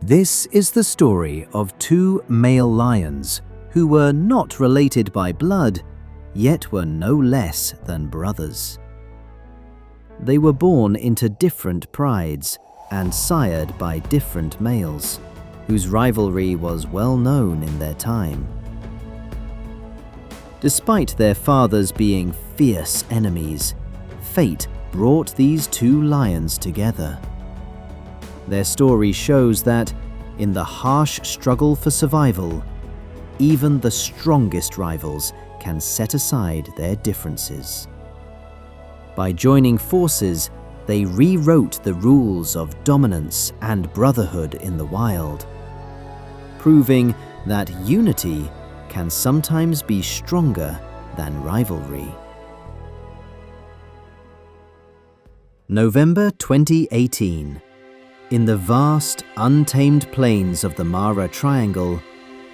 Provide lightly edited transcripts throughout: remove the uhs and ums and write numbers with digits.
This is the story of two male lions who were not related by blood, yet were no less than brothers. They were born into different prides and sired by different males, whose rivalry was well known in their time. Despite their fathers being fierce enemies, fate brought these two lions together. Their story shows that, in the harsh struggle for survival, even the strongest rivals can set aside their differences. By joining forces, they rewrote the rules of dominance and brotherhood in the wild, proving that unity can sometimes be stronger than rivalry. November 2018. In the vast, untamed plains of the Mara Triangle,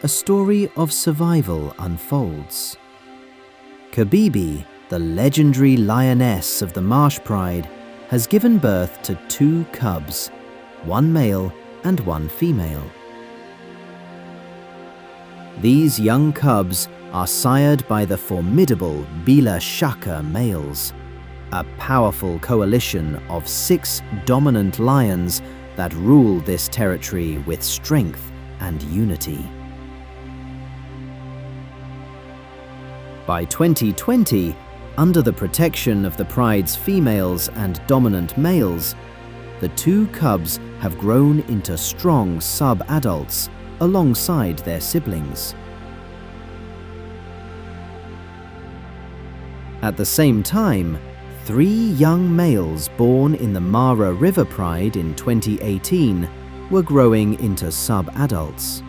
a story of survival unfolds. Kabibi, the legendary lioness of the Marsh Pride, has given birth to two cubs, one male and one female. These young cubs are sired by the formidable Bila Shaka males, a powerful coalition of 6 dominant lions that rule this territory with strength and unity. By 2020, under the protection of the pride's females and dominant males, the two cubs have grown into strong sub-adults alongside their siblings. At the same time, 3 young males born in the Mara River Pride in 2018 were growing into sub-adults.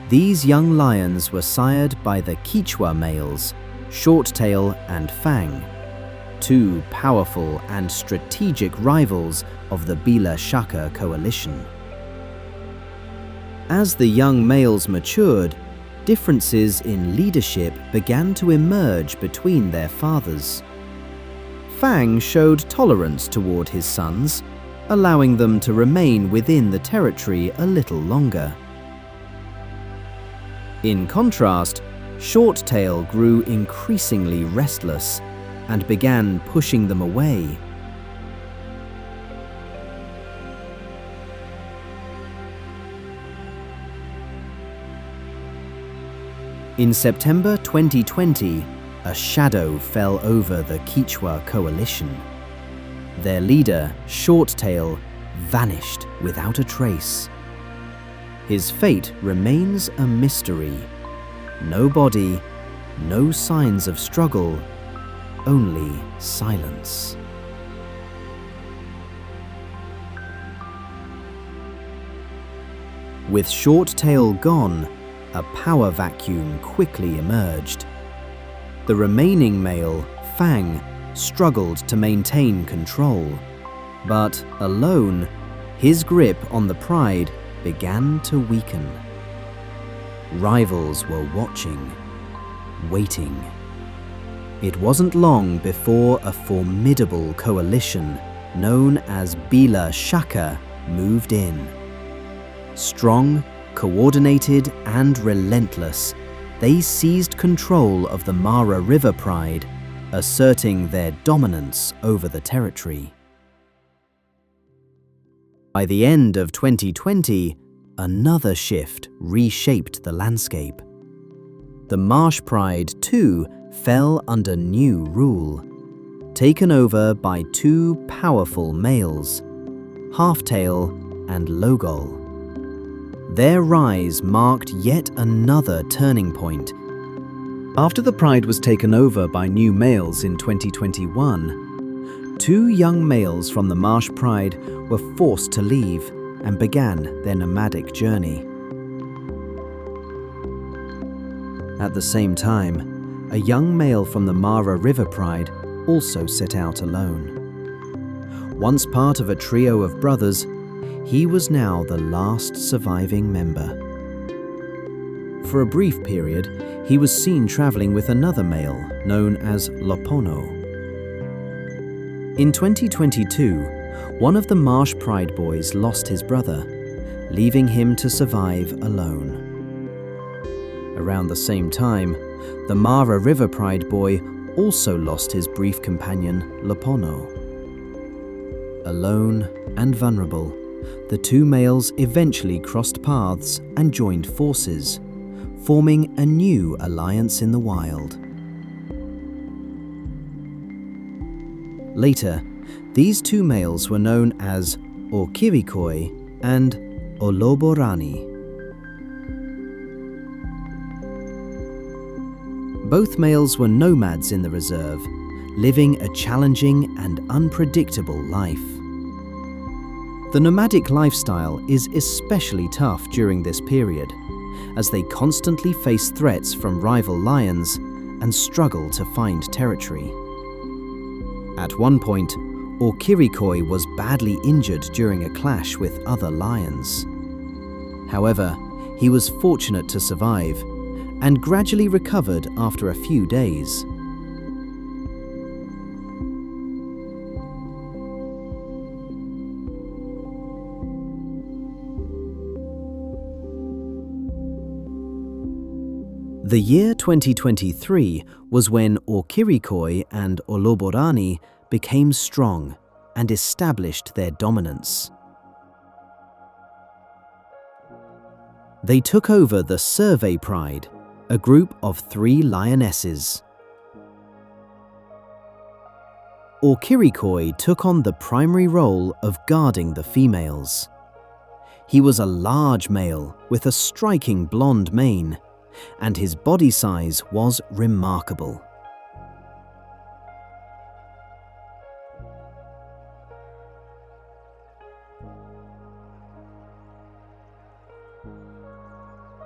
These young lions were sired by the Quechua males, Shorttail and Fang, 2 powerful and strategic rivals of the Bila Shaka coalition. As the young males matured, differences in leadership began to emerge between their fathers. Fang showed tolerance toward his sons, allowing them to remain within the territory a little longer. In contrast, Shorttail grew increasingly restless and began pushing them away. In September 2020, a shadow fell over the Quechua coalition. Their leader, Shorttail, vanished without a trace. His fate remains a mystery. No body, no signs of struggle, only silence. With Shorttail gone, a power vacuum quickly emerged. The remaining male, Fang, struggled to maintain control, but alone, his grip on the pride began to weaken. Rivals were watching, waiting. It wasn't long before a formidable coalition known as Bila Shaka moved in. Strong, coordinated and relentless, they seized control of the Mara River Pride, asserting their dominance over the territory. By the end of 2020, another shift reshaped the landscape. The Marsh Pride, too, fell under new rule, taken over by 2 powerful males, Halftail and Logol. Their rise marked yet another turning point. After the pride was taken over by new males in 2021, 2 young males from the Marsh Pride were forced to leave and began their nomadic journey. At the same time, a young male from the Mara River Pride also set out alone. Once part of a trio of brothers, he was now the last surviving member. For a brief period, he was seen traveling with another male known as Lopono. In 2022, one of the Marsh Pride boys lost his brother, leaving him to survive alone. Around the same time, the Mara River Pride boy also lost his brief companion, Lopono. Alone and vulnerable, the two males eventually crossed paths and joined forces, forming a new alliance in the wild. Later, these two males were known as Orkirikoi and Oloborani. Both males were nomads in the reserve, living a challenging and unpredictable life. The nomadic lifestyle is especially tough during this period, as they constantly face threats from rival lions and struggle to find territory. At one point, Orkirikoi was badly injured during a clash with other lions. However, he was fortunate to survive and gradually recovered after a few days. The year 2023 was when Orkirikoi and Oloborani became strong and established their dominance. They took over the Survey Pride, a group of 3 lionesses. Orkirikoi took on the primary role of guarding the females. He was a large male with a striking blonde mane, and his body size was remarkable.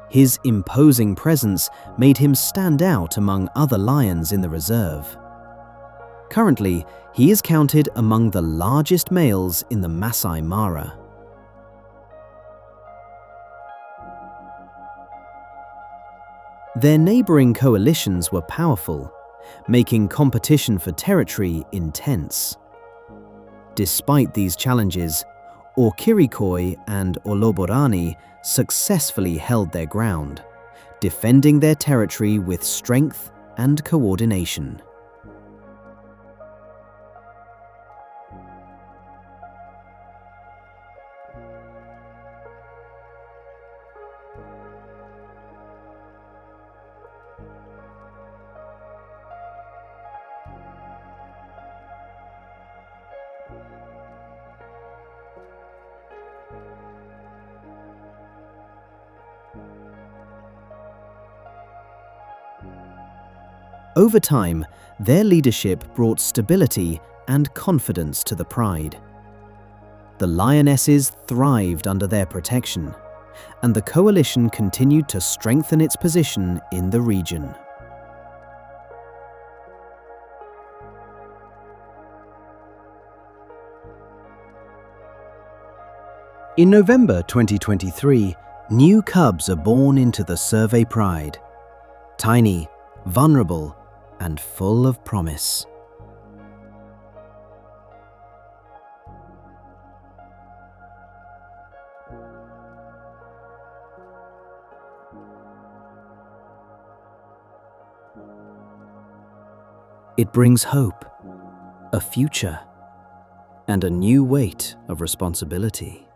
His imposing presence made him stand out among other lions in the reserve. Currently, he is counted among the largest males in the Masai Mara. Their neighboring coalitions were powerful, making competition for territory intense. Despite these challenges, Orkirikoi and Oloborani successfully held their ground, defending their territory with strength and coordination. Over time, their leadership brought stability and confidence to the pride. The lionesses thrived under their protection, and the coalition continued to strengthen its position in the region. In November 2023, new cubs are born into the Survey Pride. Tiny, vulnerable, and full of promise. It brings hope, a future, and a new weight of responsibility.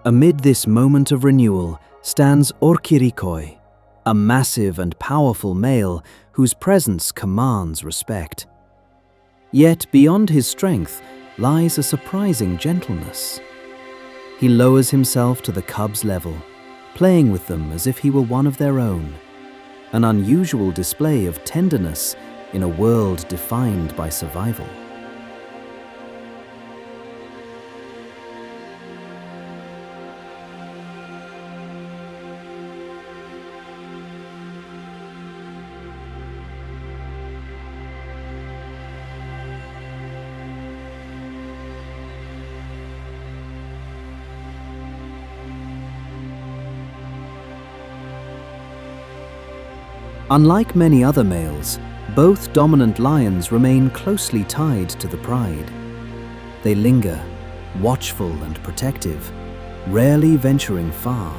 Amid this moment of renewal stands Orkirikoi, a massive and powerful male whose presence commands respect. Yet beyond his strength lies a surprising gentleness. He lowers himself to the cubs' level, playing with them as if he were one of their own, an unusual display of tenderness in a world defined by survival. Unlike many other males, both dominant lions remain closely tied to the pride. They linger, watchful and protective, rarely venturing far.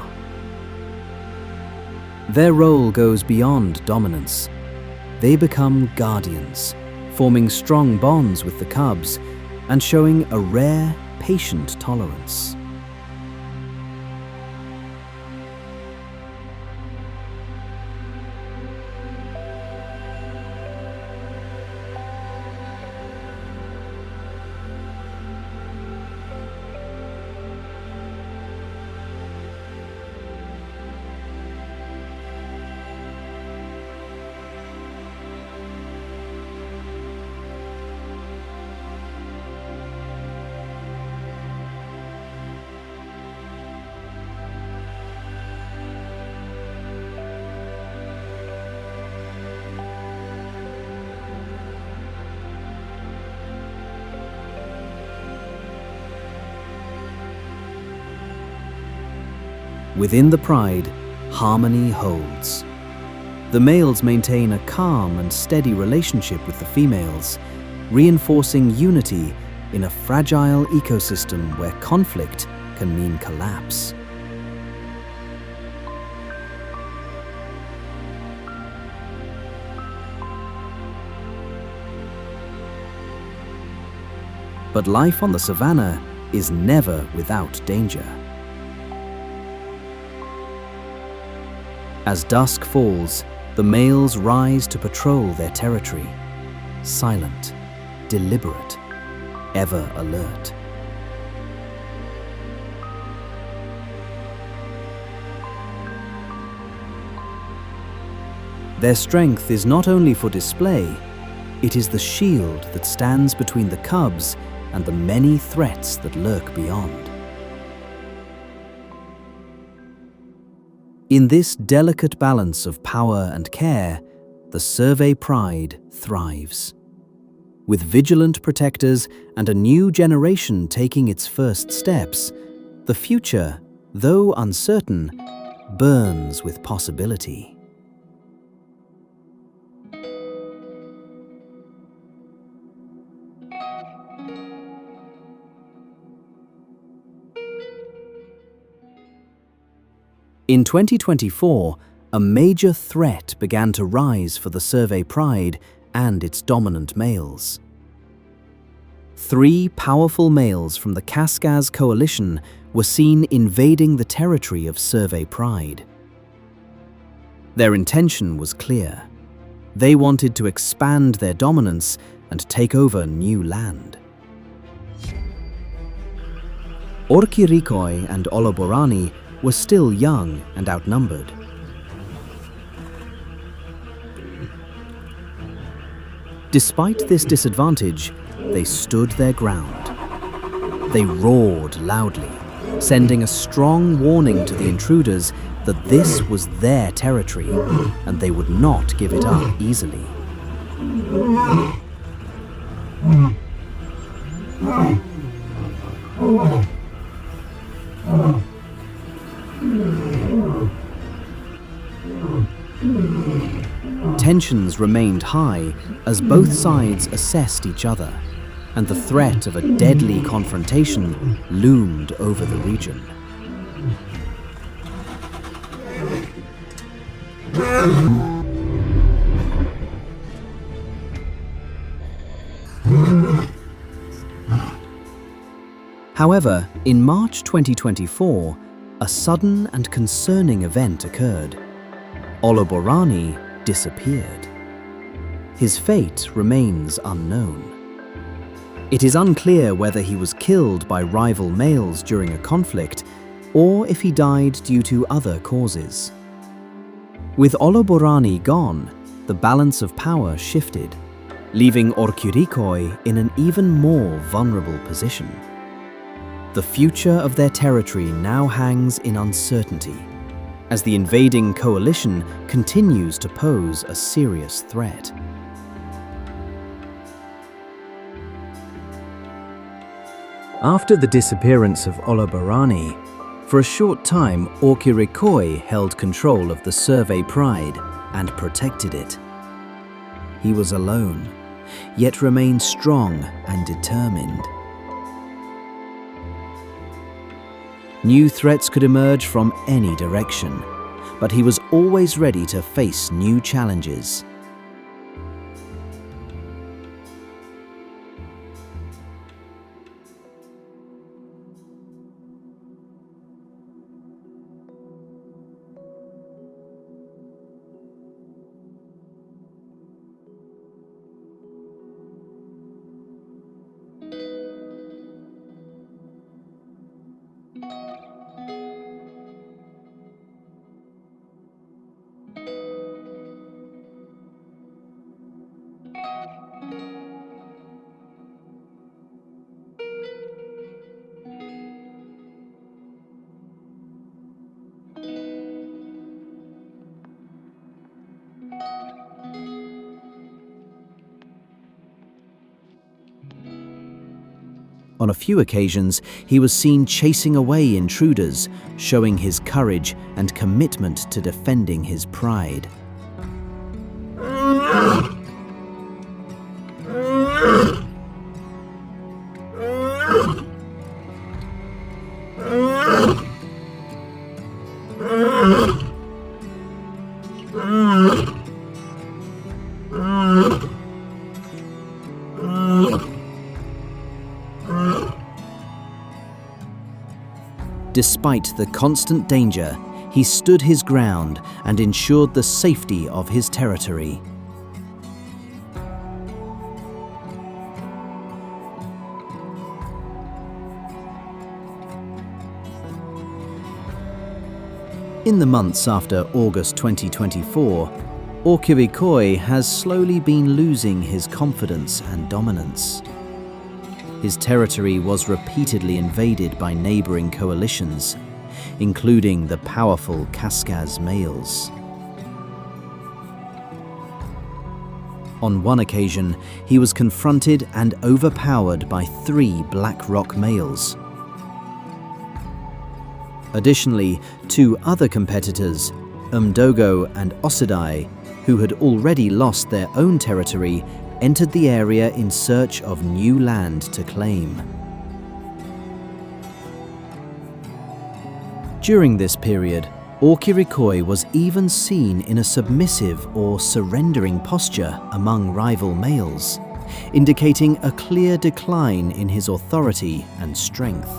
Their role goes beyond dominance. They become guardians, forming strong bonds with the cubs and showing a rare, patient tolerance. Within the pride, harmony holds. The males maintain a calm and steady relationship with the females, reinforcing unity in a fragile ecosystem where conflict can mean collapse. But life on the savannah is never without danger. As dusk falls, the males rise to patrol their territory, silent, deliberate, ever alert. Their strength is not only for display, it is the shield that stands between the cubs and the many threats that lurk beyond. In this delicate balance of power and care, the Survey pride thrives. With vigilant protectors and a new generation taking its first steps, the future, though uncertain, burns with possibility. In 2024, a major threat began to rise for the Survey pride and its dominant males. 3 powerful males from the Kafkas coalition were seen invading the territory of Survey pride. Their intention was clear. They wanted to expand their dominance and take over new land. Orkirikoi and Oloborani were still young and outnumbered. Despite this disadvantage, they stood their ground. They roared loudly, sending a strong warning to the intruders that this was their territory and they would not give it up easily. Tensions remained high as both sides assessed each other, and the threat of a deadly confrontation loomed over the region. However, in March 2024, a sudden and concerning event occurred. Oloborani disappeared. His fate remains unknown. It is unclear whether he was killed by rival males during a conflict or if he died due to other causes. With Oloborani gone, the balance of power shifted, leaving Orkirikoi in an even more vulnerable position. The future of their territory now hangs in uncertainty, as the invading coalition continues to pose a serious threat. After the disappearance of Oloborani, for a short time Orkirikoi held control of the Survey pride, and protected it. He was alone, yet remained strong and determined. New threats could emerge from any direction, but he was always ready to face new challenges. On a few occasions, he was seen chasing away intruders, showing his courage and commitment to defending his pride. Despite the constant danger, he stood his ground and ensured the safety of his territory. In the months after August 2024, Orkirikoi has slowly been losing his confidence and dominance. His territory was repeatedly invaded by neighboring coalitions, including the powerful Kazakh males. On one occasion, he was confronted and overpowered by 3 Black Rock males. Additionally, 2 other competitors, Umdogo and Osidai, who had already lost their own territory, entered the area in search of new land to claim. During this period, Orkirikoi was even seen in a submissive or surrendering posture among rival males, indicating a clear decline in his authority and strength.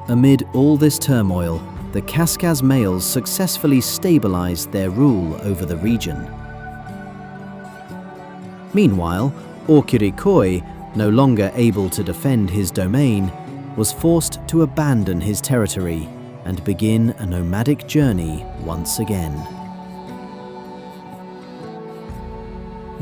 Amid all this turmoil, the Kazakh males successfully stabilized their rule over the region. Meanwhile, Orkirikoi, no longer able to defend his domain, was forced to abandon his territory and begin a nomadic journey once again.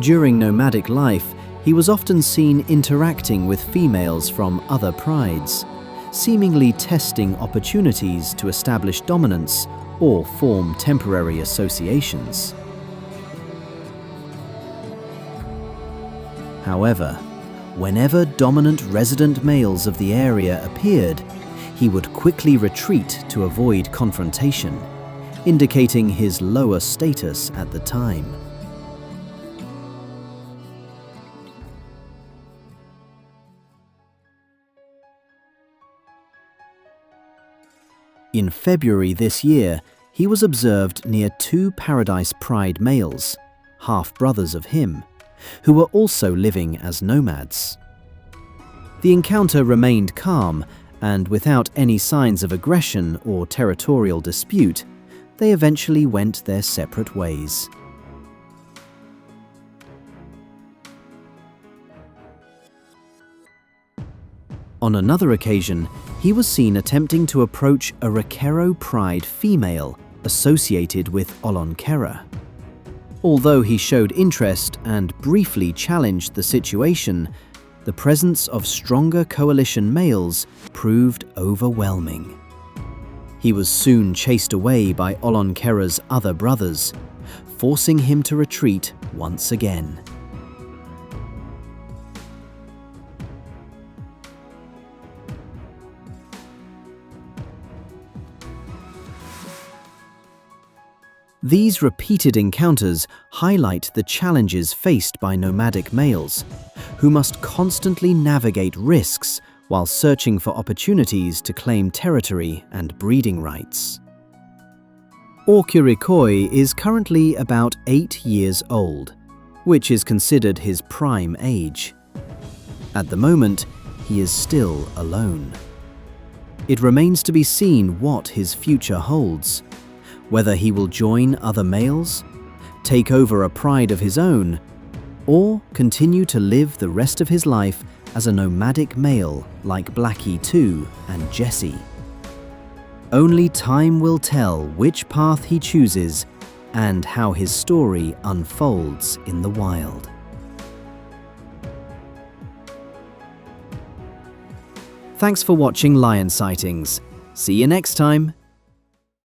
During nomadic life, he was often seen interacting with females from other prides, seemingly testing opportunities to establish dominance or form temporary associations. However, whenever dominant resident males of the area appeared, he would quickly retreat to avoid confrontation, indicating his lower status at the time. In February this year, he was observed near 2 Paradise Pride males, half-brothers of him, who were also living as nomads. The encounter remained calm, and without any signs of aggression or territorial dispute, they eventually went their separate ways. On another occasion, he was seen attempting to approach a Rekero Pride female associated with Oloborani. Although he showed interest and briefly challenged the situation, the presence of stronger coalition males proved overwhelming. He was soon chased away by Oloborani's other brothers, forcing him to retreat once again. These repeated encounters highlight the challenges faced by nomadic males, who must constantly navigate risks while searching for opportunities to claim territory and breeding rights. Orkirikoi is currently about 8 years old, which is considered his prime age. At the moment, he is still alone. It remains to be seen what his future holds, whether he will join other males, take over a pride of his own, or continue to live the rest of his life as a nomadic male like Blackie 2 and Jesse. Only time will tell which path he chooses and how his story unfolds in the wild. Thanks for watching Lion Sightings. See you next time.